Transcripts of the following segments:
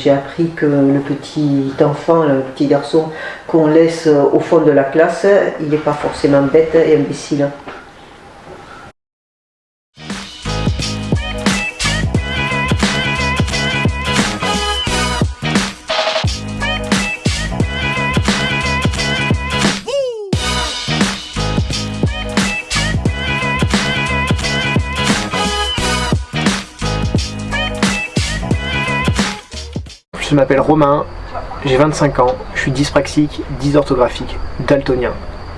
J'ai appris que le petit enfant, le petit garçon qu'on laisse au fond de la classe, il n'est pas forcément bête et imbécile. Je m'appelle Romain, j'ai 25 ans, je suis dyspraxique, dysorthographique, daltonien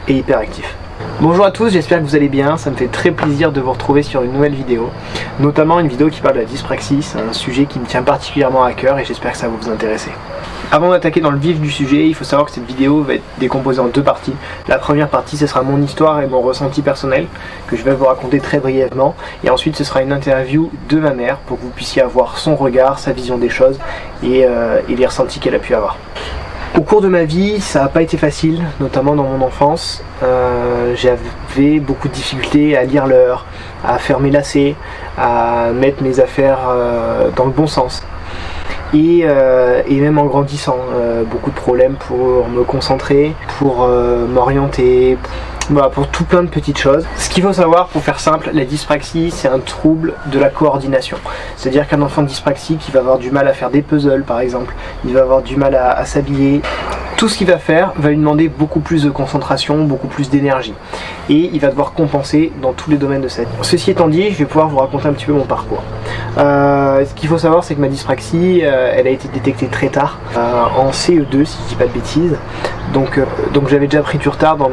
et hyperactif. Bonjour à tous, j'espère que vous allez bien, ça me fait très plaisir de vous retrouver sur une nouvelle vidéo, notamment une vidéo qui parle de la dyspraxie, c'est un sujet qui me tient particulièrement à cœur et j'espère que ça va vous intéresser. Avant d'attaquer dans le vif du sujet, il faut savoir que cette vidéo va être décomposée en deux parties. La première partie, ce sera mon histoire et mon ressenti personnel, que je vais vous raconter très brièvement. Et ensuite, ce sera une interview de ma mère, pour que vous puissiez avoir son regard, sa vision des choses et les ressentis qu'elle a pu avoir. Au cours de ma vie, ça n'a pas été facile, notamment dans mon enfance. J'avais beaucoup de difficultés à lire l'heure, à faire mes lacets, à mettre mes affaires dans le bon sens. Et même en grandissant, beaucoup de problèmes pour me concentrer, pour m'orienter, pour tout plein de petites choses. Ce qu'il faut savoir, pour faire simple, la dyspraxie, c'est un trouble de la coordination. C'est-à-dire qu'un enfant dyspraxique, il va avoir du mal à faire des puzzles par exemple, il va avoir du mal à s'habiller. Tout ce qu'il va faire va lui demander beaucoup plus de concentration, beaucoup plus d'énergie. Et il va devoir compenser dans tous les domaines de sa vie. Ceci étant dit, je vais pouvoir vous raconter un petit peu mon parcours. Ce qu'il faut savoir, c'est que ma dyspraxie, elle a été détectée très tard, en CE2 si je dis pas de bêtises. Donc j'avais déjà pris du retard dans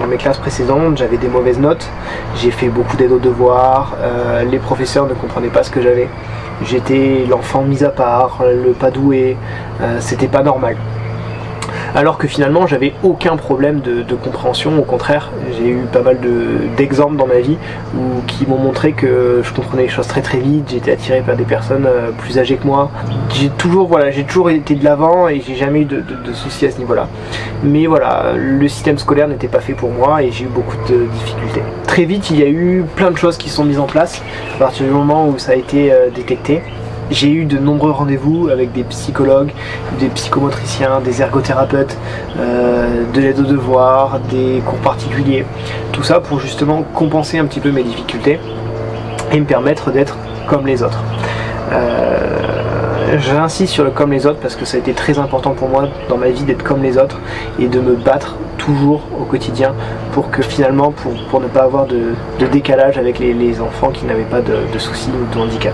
mes classes précédentes, j'avais des mauvaises notes, j'ai fait beaucoup d'aide aux devoirs, les professeurs ne comprenaient pas ce que j'avais. J'étais l'enfant mis à part, le pas doué, c'était pas normal. Alors que finalement j'avais aucun problème de compréhension, au contraire j'ai eu pas mal d'exemples dans ma vie qui m'ont montré que je comprenais les choses très très vite, j'étais attiré par des personnes plus âgées que moi. J'ai toujours été de l'avant et j'ai jamais eu de soucis à ce niveau là. Mais voilà, le système scolaire n'était pas fait pour moi et j'ai eu beaucoup de difficultés. Très vite il y a eu plein de choses qui se sont mises en place à partir du moment où ça a été détecté. J'ai eu de nombreux rendez-vous avec des psychologues, des psychomotriciens, des ergothérapeutes, de l'aide aux devoirs, des cours particuliers. Tout ça pour justement compenser un petit peu mes difficultés et me permettre d'être comme les autres. J'insiste sur le comme les autres parce que ça a été très important pour moi dans ma vie d'être comme les autres et de me battre toujours au quotidien pour que finalement, pour ne pas avoir de décalage avec les enfants qui n'avaient pas de soucis ou de handicap.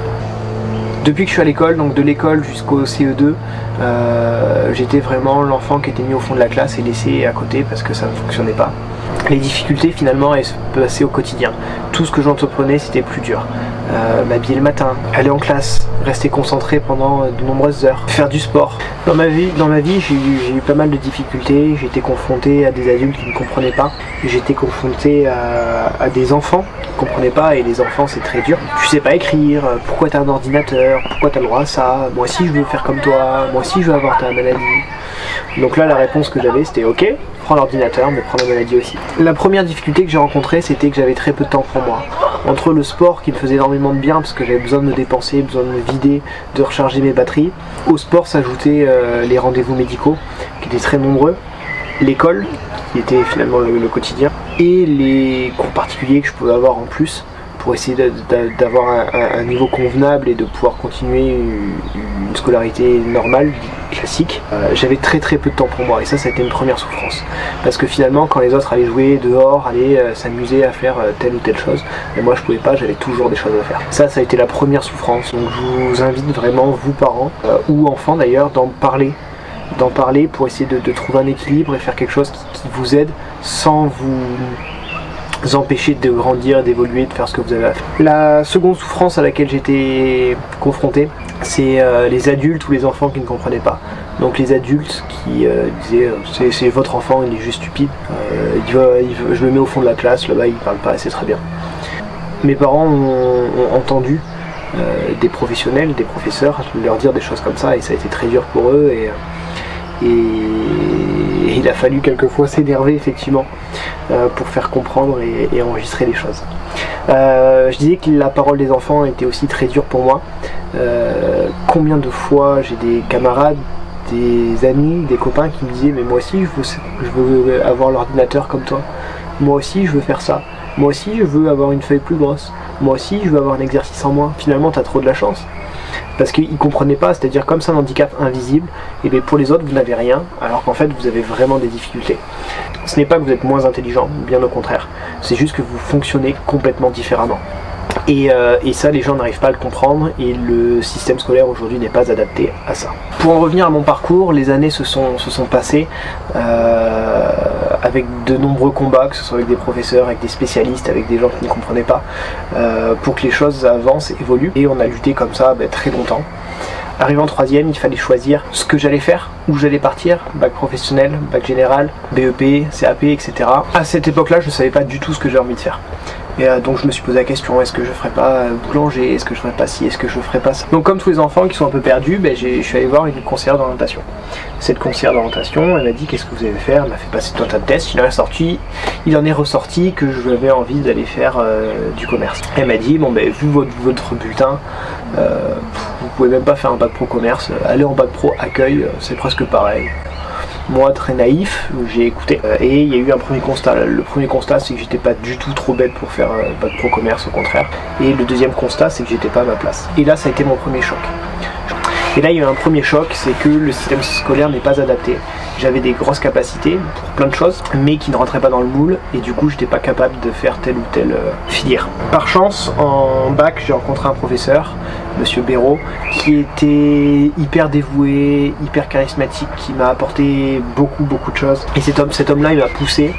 Depuis que je suis à l'école, donc de l'école jusqu'au CE2, j'étais vraiment l'enfant qui était mis au fond de la classe et laissé à côté parce que ça ne fonctionnait pas. Les difficultés finalement elles se passaient au quotidien. Tout ce que j'entreprenais c'était plus dur. M'habiller le matin, aller en classe, rester concentré pendant de nombreuses heures, faire du sport. Dans ma vie j'ai eu pas mal de difficultés, j'ai été confronté à des adultes qui ne comprenaient pas, j'ai été confronté à des enfants qui ne comprenaient pas et les enfants c'est très dur. Tu sais pas écrire, pourquoi t'as un ordinateur, pourquoi t'as le droit à ça, moi aussi je veux faire comme toi, moi aussi je veux avoir ta maladie. Donc là la réponse que j'avais c'était ok, prends l'ordinateur mais prends la maladie aussi. La première difficulté que j'ai rencontrée c'était que j'avais très peu de temps pour moi. Entre le sport qui me faisait énormément de bien parce que j'avais besoin de me dépenser, besoin de me vider, de recharger mes batteries, au sport s'ajoutaient les rendez-vous médicaux qui étaient très nombreux, l'école qui était finalement le quotidien et les cours particuliers que je pouvais avoir en plus pour essayer d'avoir un niveau convenable et de pouvoir continuer une scolarité normale, classique. J'avais très peu de temps pour moi et ça a été une première souffrance. Parce que finalement quand les autres allaient jouer dehors, allaient s'amuser à faire telle ou telle chose, et moi je pouvais pas, j'avais toujours des choses à faire. Ça a été la première souffrance. Donc je vous invite vraiment, vous parents, ou enfants d'ailleurs, d'en parler pour essayer de trouver un équilibre et faire quelque chose qui vous aide sans vous empêcher de grandir, d'évoluer, de faire ce que vous avez à faire. La seconde souffrance à laquelle j'étais confronté, c'est les adultes ou les enfants qui ne comprenaient pas. Donc les adultes qui disaient c'est votre enfant, il est juste stupide, je le mets au fond de la classe, là-bas il parle pas, c'est très bien. Mes parents ont entendu des professionnels, des professeurs leur dire des choses comme ça et ça a été très dur pour eux et il a fallu quelquefois s'énerver effectivement pour faire comprendre et enregistrer les choses. Je disais que la parole des enfants était aussi très dure pour moi. Combien de fois j'ai des camarades, des amis, des copains qui me disaient mais moi aussi je veux avoir l'ordinateur comme toi, moi aussi je veux faire ça, moi aussi je veux avoir une feuille plus grosse, moi aussi je veux avoir un exercice en moins. Finalement t'as trop de la chance. Parce qu'ils ne comprenaient pas, c'est-à-dire comme c'est un handicap invisible, et bien pour les autres vous n'avez rien, alors qu'en fait vous avez vraiment des difficultés. Ce n'est pas que vous êtes moins intelligent, bien au contraire, c'est juste que vous fonctionnez complètement différemment. Et ça, les gens n'arrivent pas à le comprendre, et le système scolaire aujourd'hui n'est pas adapté à ça. Pour en revenir à mon parcours, les années se sont passées avec de nombreux combats, que ce soit avec des professeurs, avec des spécialistes, avec des gens qui ne comprenaient pas, pour que les choses avancent, évoluent, et on a lutté comme ça très longtemps. Arrivé en troisième, il fallait choisir ce que j'allais faire, où j'allais partir, bac professionnel, bac général, BEP, CAP, etc. À cette époque-là, je ne savais pas du tout ce que j'avais envie de faire. Et donc je me suis posé la question, est-ce que je ferais pas boulanger, est-ce que je ferais pas ci, est-ce que je ferais pas ça. Donc comme tous les enfants qui sont un peu perdus, je suis allé voir une conseillère d'orientation. Cette conseillère d'orientation, elle m'a dit qu'est-ce que vous allez faire, elle m'a fait passer tout un tas de tests, il en est ressorti que j'avais envie d'aller faire du commerce. Elle m'a dit, vu votre bulletin, vous pouvez même pas faire un bac pro commerce, allez en bac pro accueil, c'est presque pareil. Moi, très naïf, j'ai écouté et il y a eu un premier constat. Le premier constat, c'est que j'étais pas du tout trop bête pour faire bac pro commerce, au contraire. Et le deuxième constat, c'est que j'étais pas à ma place. Et là, ça a été mon premier choc. Et là, il y a eu un premier choc, c'est que le système scolaire n'est pas adapté. J'avais des grosses capacités pour plein de choses, mais qui ne rentraient pas dans le moule, et du coup, j'étais pas capable de faire telle ou telle filière. Par chance, en bac, j'ai rencontré un professeur, Monsieur Béraud, qui était hyper dévoué, hyper charismatique, qui m'a apporté beaucoup de choses. Et cet homme-là, il m'a poussé.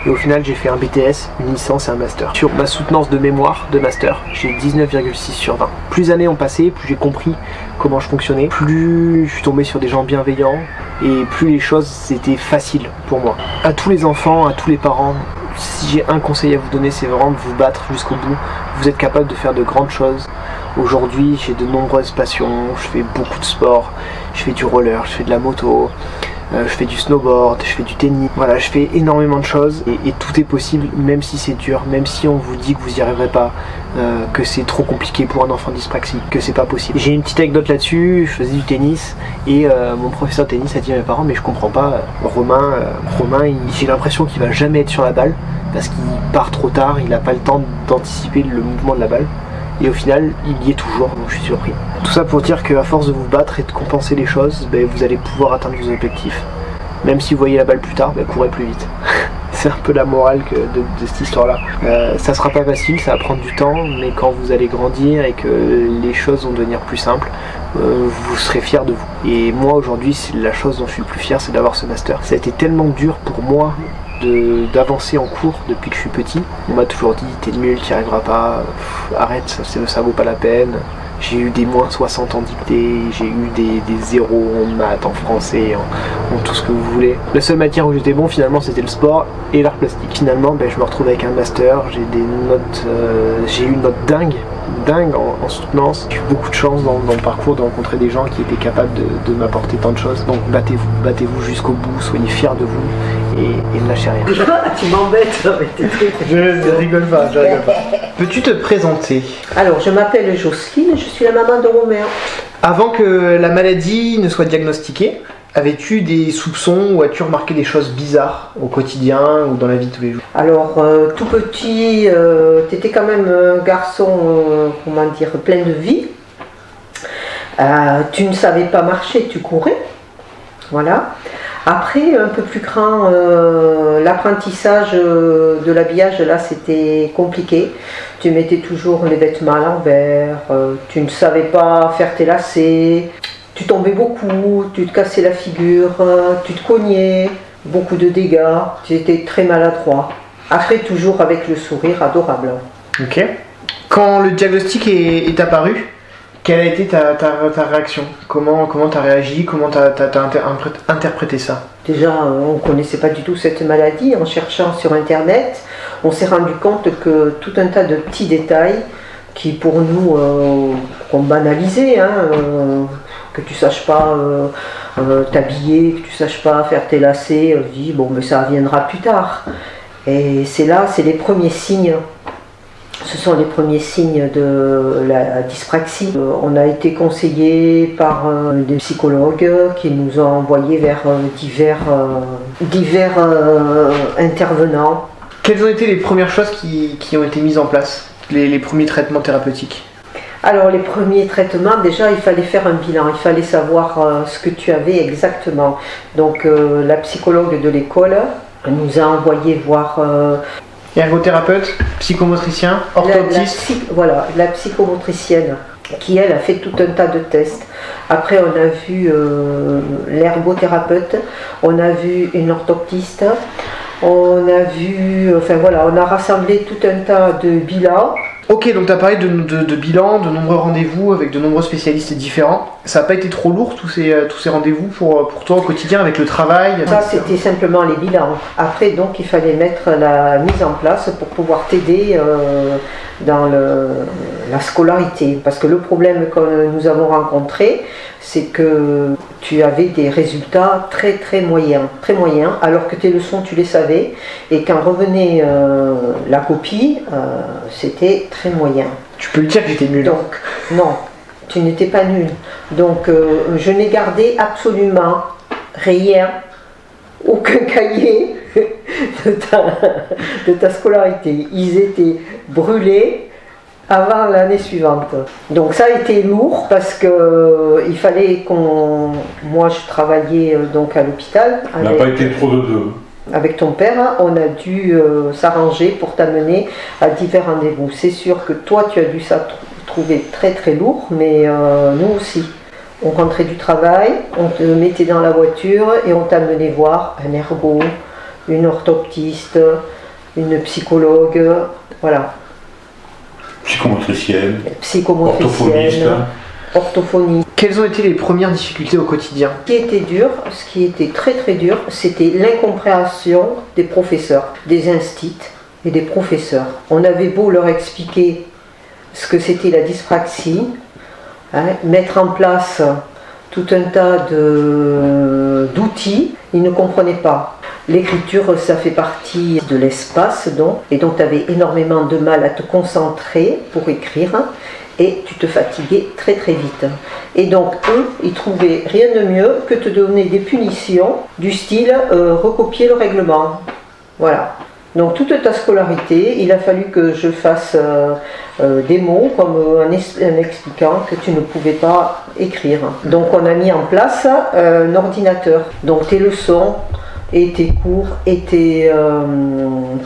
Et au final, j'ai fait un BTS, une licence et un master. Sur ma soutenance de mémoire de master, j'ai 19,6 sur 20. Plus les années ont passé, plus j'ai compris comment je fonctionnais, plus je suis tombé sur des gens bienveillants et plus les choses étaient faciles pour moi. À tous les enfants, à tous les parents, si j'ai un conseil à vous donner, c'est vraiment de vous battre jusqu'au bout. Vous êtes capable de faire de grandes choses. Aujourd'hui, j'ai de nombreuses passions, je fais beaucoup de sport, je fais du roller, je fais de la moto, je fais du snowboard, je fais du tennis, voilà, je fais énormément de choses et tout est possible, même si c'est dur, même si on vous dit que vous n'y arriverez pas, que c'est trop compliqué pour un enfant dyspraxique, que c'est pas possible. J'ai une petite anecdote là-dessus, je faisais du tennis et mon professeur de tennis a dit à mes parents mais je comprends pas, Romain, j'ai l'impression qu'il va jamais être sur la balle parce qu'il part trop tard, il n'a pas le temps d'anticiper le mouvement de la balle. Et au final, il y est toujours, donc je suis surpris. Tout ça pour dire qu'à force de vous battre et de compenser les choses, vous allez pouvoir atteindre vos objectifs. Même si vous voyez la balle plus tard, courez plus vite. C'est un peu la morale de cette histoire-là. Ça sera pas facile, ça va prendre du temps, mais quand vous allez grandir et que les choses vont devenir plus simples, vous serez fiers de vous. Et moi aujourd'hui, c'est la chose dont je suis le plus fier, c'est d'avoir ce master. Ça a été tellement dur pour moi d'avancer en cours depuis que je suis petit. On m'a toujours dit t'es nul, t'y arriveras pas, arrête, ça vaut pas la peine. J'ai eu des moins 60 en dictée, j'ai eu des zéros en maths, en français, en tout ce que vous voulez. La seule matière où j'étais bon finalement c'était le sport et l'art plastique. Finalement je me retrouve avec un master, j'ai eu une note dingue en soutenance. J'ai eu beaucoup de chance dans le parcours de rencontrer des gens qui étaient capables de m'apporter tant de choses. Donc battez-vous jusqu'au bout, soyez fiers de vous et ne lâchez rien. Tu m'embêtes avec tes trucs. Je rigole pas. Peux-tu te présenter? Alors, je m'appelle Jocelyne, je suis la maman de Romain. Avant que la maladie ne soit diagnostiquée, avais-tu des soupçons ou as-tu remarqué des choses bizarres au quotidien ou dans la vie de tous les jours? Alors, tout petit, t'étais quand même un garçon, plein de vie. Tu ne savais pas marcher, tu courais. Voilà. Après, un peu plus grand, l'apprentissage de l'habillage, là, c'était compliqué. Tu mettais toujours les vêtements à l'envers, tu ne savais pas faire tes lacets, tu tombais beaucoup, tu te cassais la figure, tu te cognais, beaucoup de dégâts, tu étais très maladroit. Après, toujours avec le sourire adorable. Ok. Quand le diagnostic est apparu, quelle a été ta réaction? Comment t'as réagi? Comment t'as interprété ça? Déjà, on ne connaissait pas du tout cette maladie. En cherchant sur internet, on s'est rendu compte que tout un tas de petits détails qui pour nous ont banalisé, que tu ne saches pas t'habiller, que tu ne saches pas faire tes lacets, on dit bon mais ça viendra plus tard. Et c'est les premiers signes Ce sont les premiers signes de la dyspraxie. On a été conseillé par des psychologues qui nous ont envoyés vers divers intervenants. Quelles ont été les premières choses qui ont été mises en place, les premiers traitements thérapeutiques? Alors les premiers traitements, déjà il fallait faire un bilan, il fallait savoir ce que tu avais exactement. Donc la psychologue de l'école nous a envoyé voir... Ergothérapeute, psychomotricien, orthoptiste. La psychomotricienne qui elle a fait tout un tas de tests. Après on a vu l'ergothérapeute, on a vu une orthoptiste, on a rassemblé tout un tas de bilans. Ok, donc tu as parlé de bilan, de nombreux rendez-vous avec de nombreux spécialistes différents. Ça n'a pas été trop lourd tous ces rendez-vous pour toi au quotidien avec le travail? Ça c'était simplement les bilans. Après donc il fallait mettre la mise en place pour pouvoir t'aider dans la scolarité. Parce que le problème que nous avons rencontré, c'est que tu avais des résultats très très moyens, alors que tes leçons tu les savais, et quand revenait la copie, c'était très moyen. Tu peux lui dire que j'étais nul. Donc, non, tu n'étais pas nul. Donc, je n'ai gardé absolument rien, aucun cahier de ta scolarité. Ils étaient brûlés avant l'année suivante. Donc ça a été lourd parce que il fallait moi je travaillais donc à l'hôpital. On n'a pas été trop de deux. Avec ton père, on a dû s'arranger pour t'amener à divers rendez-vous. C'est sûr que toi tu as dû ça trouver très très lourd, mais nous aussi. On rentrait du travail, on te mettait dans la voiture et on t'amenait voir un ergo, une orthoptiste, une psychologue, voilà. Psychomotricienne, orthophoniste. Orthophonie. Quelles ont été les premières difficultés au quotidien? Ce qui était très très dur, c'était l'incompréhension des professeurs, des instits et des professeurs. On avait beau leur expliquer ce que c'était la dyspraxie, mettre en place tout un tas d'outils, ils ne comprenaient pas. L'écriture, ça fait partie de l'espace, et donc tu avais énormément de mal à te concentrer pour écrire, et tu te fatiguais très très vite. Et donc eux, ils trouvaient rien de mieux que te donner des punitions du style recopier le règlement. Voilà. Donc toute ta scolarité, il a fallu que je fasse des mots comme en expliquant que tu ne pouvais pas écrire. Donc on a mis en place un ordinateur. Donc tes leçons et tes cours et tes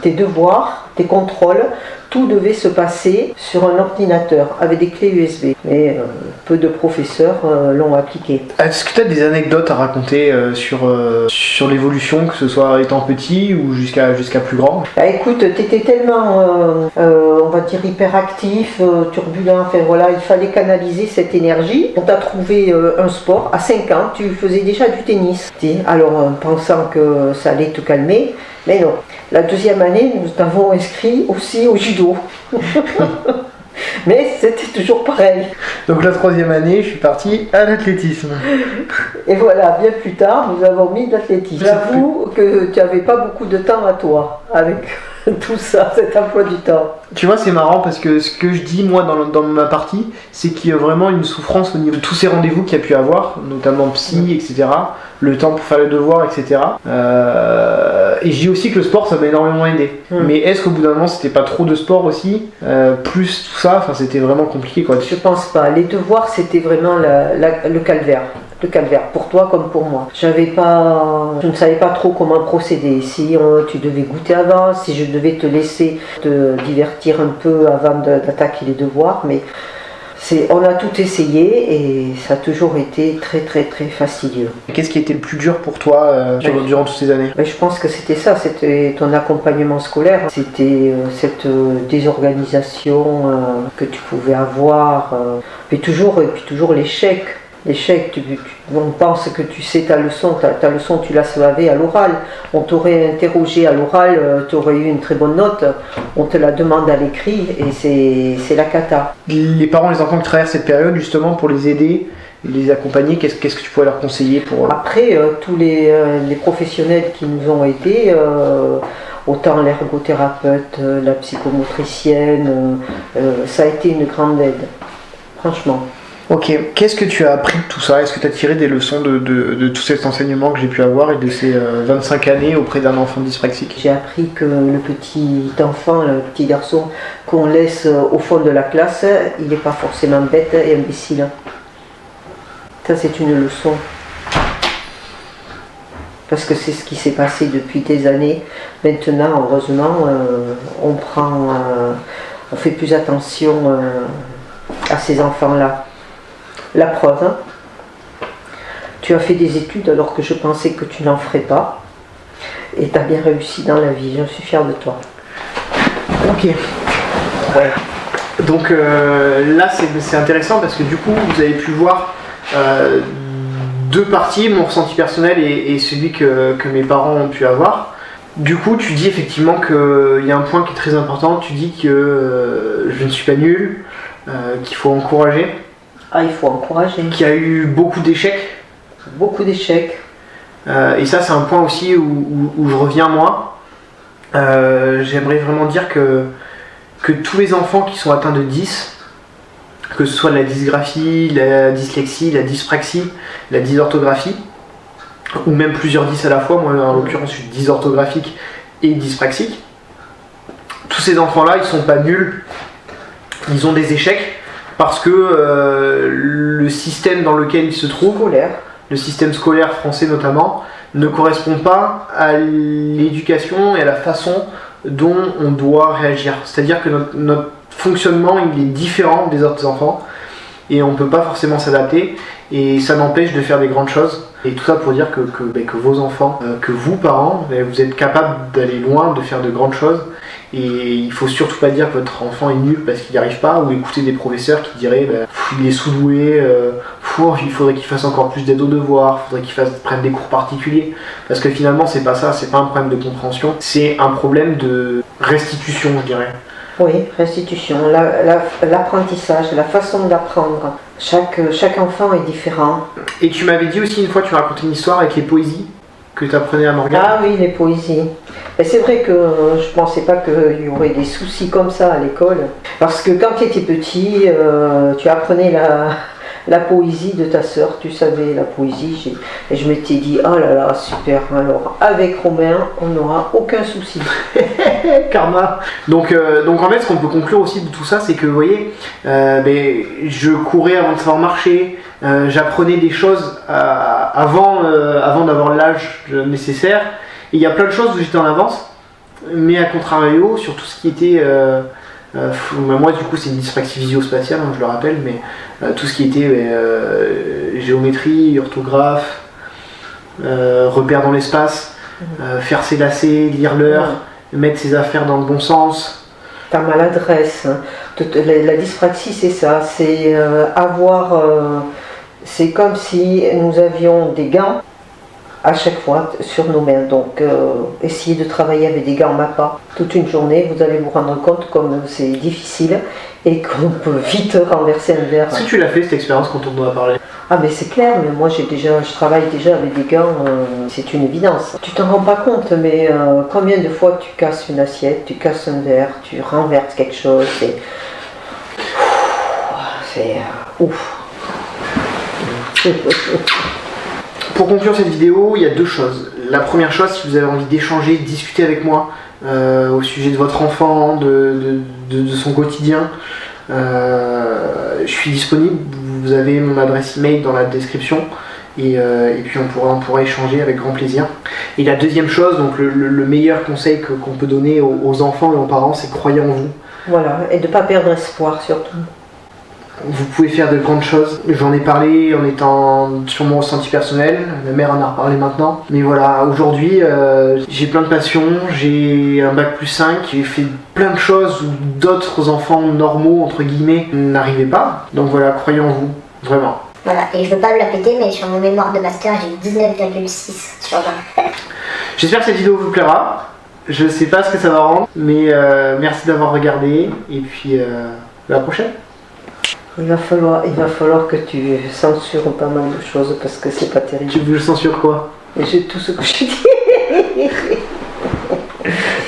devoirs, tes contrôles, tout devait se passer sur un ordinateur avec des clés USB. Mais peu de professeurs l'ont appliqué. Est-ce que tu as des anecdotes à raconter sur l'évolution, que ce soit étant petit ou jusqu'à plus grand? Écoute, tu étais tellement, on va dire, hyperactif, turbulent, il fallait canaliser cette énergie. On t'a trouvé un sport. À 5 ans, tu faisais déjà du tennis. Alors, pensant que ça allait te calmer, mais non. La deuxième année, nous t'avons inscrit aussi au judo. Mais c'était toujours pareil. Donc la troisième année, je suis parti à l'athlétisme. Et voilà, bien plus tard, nous avons mis l'athlétisme. J'avoue que tu n'avais pas beaucoup de temps à toi avec tout ça, cet emploi du temps. Tu vois, c'est marrant parce que ce que je dis moi dans ma partie, c'est qu'il y a vraiment une souffrance au niveau de tous ces rendez-vous qu'il y a pu avoir, notamment psy, etc. Le temps pour faire le devoir, etc. Et je dis aussi que le sport, ça m'a énormément aidé. Mais est-ce qu'au bout d'un moment, c'était pas trop de sport aussi, plus tout ça, c'était vraiment compliqué, quoi. Je pense pas. Les devoirs, c'était vraiment le calvaire. Le calvaire, pour toi comme pour moi. Je ne savais pas trop comment procéder. Si tu devais goûter avant, si je devais te laisser te divertir un peu avant d'attaquer les devoirs, mais on a tout essayé et ça a toujours été très très très fastidieux. Qu'est-ce qui était le plus dur pour toi durant toutes ces années? Je pense que c'était ça, c'était ton accompagnement scolaire, c'était cette désorganisation que tu pouvais avoir, et puis toujours l'échec. L'échec, on pense que tu sais ta leçon tu l'as savée à l'oral. On t'aurait interrogé à l'oral, tu aurais eu une très bonne note. On te la demande à l'écrit et c'est la cata. Les parents, les enfants qui traversent cette période, justement, pour les aider, les accompagner, qu'est-ce que tu pourrais leur conseiller pour... Après, tous les professionnels qui nous ont aidés, autant l'ergothérapeute, la psychomotricienne, ça a été une grande aide, franchement. Ok, qu'est-ce que tu as appris de tout ça? Est-ce que tu as tiré des leçons de tout cet enseignement que j'ai pu avoir et de ces 25 années auprès d'un enfant dyspraxique? J'ai appris que le petit enfant, le petit garçon qu'on laisse au fond de la classe, il n'est pas forcément bête et imbécile. Ça, c'est une leçon. Parce que c'est ce qui s'est passé depuis des années. Maintenant, heureusement, on fait plus attention à ces enfants-là. La preuve, hein. Tu as fait des études alors que je pensais que tu n'en ferais pas. Et tu as bien réussi dans la vie, je suis fière de toi. Ok. Ouais. Donc là, c'est intéressant parce que du coup, vous avez pu voir deux parties, mon ressenti personnel et celui que mes parents ont pu avoir. Du coup, tu dis effectivement qu'il y a un point qui est très important. Tu dis que je ne suis pas nul, qu'il faut encourager. Ah, il faut encourager. Qu'il y a eu beaucoup d'échecs. Beaucoup d'échecs. Et ça, c'est un point aussi où je reviens moi. J'aimerais vraiment dire que tous les enfants qui sont atteints de 10, que ce soit la dysgraphie, la dyslexie, la dyspraxie, la dysorthographie, ou même plusieurs 10 à la fois, moi en l'occurrence je suis dysorthographique et dyspraxique, tous ces enfants-là, ils sont pas nuls, ils ont des échecs, parce que le système dans lequel ils se trouvent, le système scolaire français notamment, ne correspond pas à l'éducation et à la façon dont on doit réagir. C'est-à-dire que notre fonctionnement il est différent des autres enfants et on ne peut pas forcément s'adapter et ça n'empêche de faire des grandes choses. Et tout ça pour dire que vos enfants, que vous parents, vous êtes capables d'aller loin, de faire de grandes choses. Et il faut surtout pas dire que votre enfant est nul parce qu'il n'y arrive pas, ou écouter des professeurs qui diraient il est sous-doué, il faudrait qu'il fasse encore plus d'aide aux devoirs, il faudrait qu'il prenne des cours particuliers. Parce que finalement c'est pas ça, c'est pas un problème de compréhension, c'est un problème de restitution, je dirais. Oui, restitution, l'apprentissage, la façon d'apprendre. Chaque enfant est différent. Et tu m'avais dit aussi une fois, tu racontais une histoire avec les poésies que tu apprenais à Morgane. Ah oui, les poésies. Et c'est vrai que je ne pensais pas qu'il y aurait des soucis comme ça à l'école. Parce que quand tu étais petit, tu apprenais la poésie de ta sœur, tu savais la poésie. Et je m'étais dit, oh là là, super, alors avec Romain, on n'aura aucun souci. Karma. Donc en fait, ce qu'on peut conclure aussi de tout ça, c'est que vous voyez, je courais avant de savoir marcher, j'apprenais des choses avant d'avoir l'âge nécessaire. Et il y a plein de choses où j'étais en avance, mais à contrario, sur tout ce qui était... moi du coup c'est une dyspraxie visio-spatiale, hein, je le rappelle, mais tout ce qui était géométrie, orthographe, repères dans l'espace, faire ses lacets, lire l'heure, mettre ses affaires dans le bon sens. Ta maladresse, hein. La dyspraxie c'est ça, c'est c'est comme si nous avions des gants à chaque fois sur nos mains. Donc essayez de travailler avec des gants MAPA toute une journée, vous allez vous rendre compte comme c'est difficile et qu'on peut vite renverser un verre. Est-ce que tu l'as fait cette expérience quand on en a parlé? Ah mais c'est clair, mais moi je travaille déjà avec des gants, c'est une évidence. Tu t'en rends pas compte, mais combien de fois tu casses une assiette, tu casses un verre, tu renverses quelque chose, c'est ouf. Pour conclure cette vidéo, il y a deux choses. La première chose, si vous avez envie d'échanger, de discuter avec moi au sujet de votre enfant, de son quotidien, je suis disponible. Vous avez mon adresse email dans la description et puis on pourra échanger avec grand plaisir. Et la deuxième chose, donc le meilleur conseil qu'on peut donner aux enfants et aux parents, c'est croyez en vous. Voilà, et de ne pas perdre espoir surtout. Vous pouvez faire de grandes choses. J'en ai parlé en étant sur mon ressenti personnel. Ma mère en a reparlé maintenant. Mais voilà, aujourd'hui, j'ai plein de passions. J'ai un bac+5. J'ai fait plein de choses où d'autres enfants normaux, entre guillemets, n'arrivaient pas. Donc voilà, croyez en vous. Vraiment. Voilà, et je veux pas me la péter, mais sur mon mémoire de master, j'ai eu 19,6 sur 20. J'espère que cette vidéo vous plaira. Je sais pas ce que ça va rendre, mais merci d'avoir regardé. Et puis, à la prochaine. Il va falloir que tu censures pas mal de choses parce que c'est pas terrible. Tu veux que je censure quoi? Et j'ai tout ce que je dis.